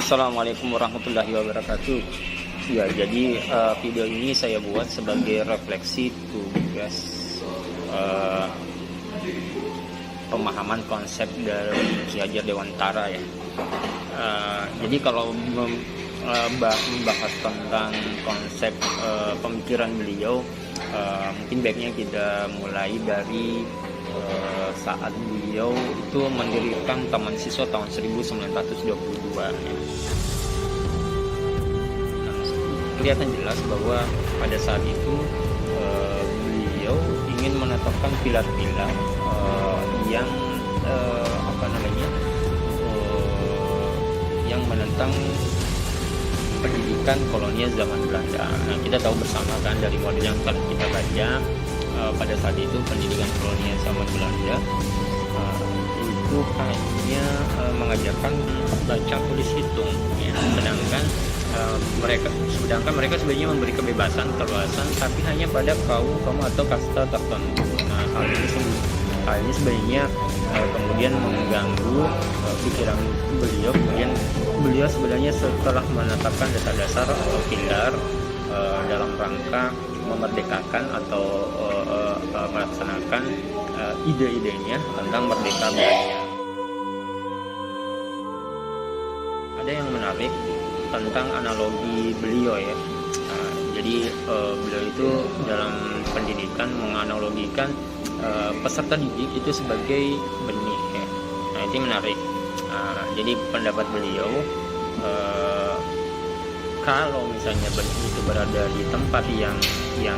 Assalamualaikum warahmatullahi wabarakatuh. Ya, jadi video ini saya buat sebagai refleksi tugas pemahaman konsep dari Ki Hajar Dewantara ya. Jadi kalau membahas tentang konsep pemikiran beliau, mungkin baiknya kita mulai dari saat beliau itu mendirikan Taman Siswa tahun 1922 ya. Kelihatan jelas bahwa pada saat itu beliau ingin menetapkan pilar-pilar yang yang menentang pendidikan kolonial zaman Belanda. Nah, kita tahu bersama kan dari model yang telah kita baca, pada saat itu pendidikan kolonial zaman Belanda itu hanya mengajarkan baca tulis hitung ya. Sedangkan mereka sebenarnya memberi kebebasan, keluasan, tapi hanya pada kaum atau kasta tertentu. Nah, hal ini sebenarnya kemudian mengganggu pikiran beliau. Kemudian beliau sebenarnya setelah menetapkan dasar-dasar atau pilar dalam rangka memerdekakan atau melaksanakan ide-idenya tentang merdeka belajar. Ada yang menarik tentang analogi beliau ya. Jadi beliau itu dalam pendidikan menganalogikan peserta didik itu sebagai benih ya. Nah, itu menarik. Jadi pendapat beliau, kalau misalnya benih itu berada di tempat yang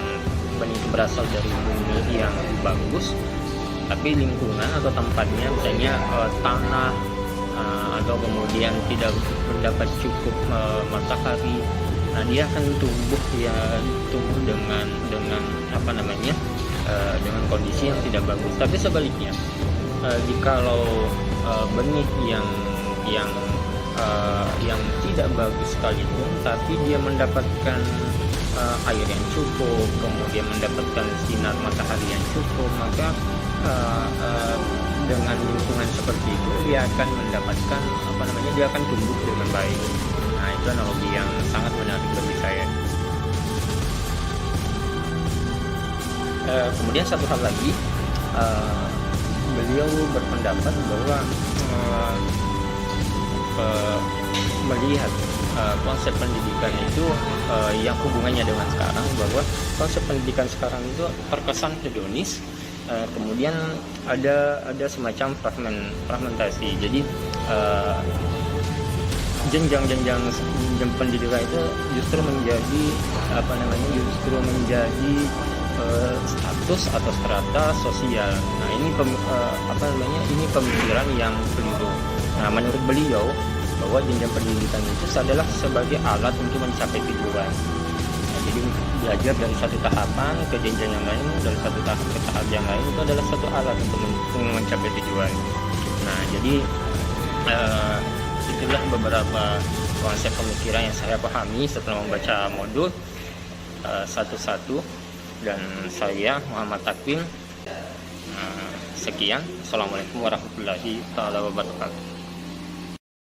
benih itu berasal dari bumi yang bagus, tapi lingkungan atau tempatnya misalnya tanah atau kemudian tidak mendapat cukup matahari, nah dia akan tumbuh dengan dengan kondisi yang tidak bagus. Tapi sebaliknya, jikalau benih yang tidak bagus sekalipun, tapi dia mendapatkan air yang cukup, kemudian mendapatkan sinar matahari yang cukup, maka dengan lingkungan seperti itu dia akan mendapatkan dia akan tumbuh dengan baik. Nah, itu analogi yang sangat menarik bagi saya. Kemudian satu hal lagi, beliau berpendapat bahwa melihat konsep pendidikan itu yang hubungannya dengan sekarang, bahwa konsep pendidikan sekarang itu terkesan hedonis, kemudian ada semacam fragmentasi. Jadi jenjang pendidikan itu justru menjadi status atau strata sosial. Nah, ini ini pemikiran yang keliru. Nah, menurut beliau bahwa jenjang pendidikan itu adalah sebagai alat untuk mencapai tujuan. Nah, jadi belajar dari satu tahapan ke jenjang yang lain, dari satu tahap ke tahap yang lain, itu adalah satu alat untuk mencapai tujuan. Nah, jadi itulah beberapa konsep pemikiran yang saya pahami setelah membaca modul satu-satu. Dan saya Muhammad Takwim. Sekian. Assalamualaikum warahmatullahi wabarakatuh.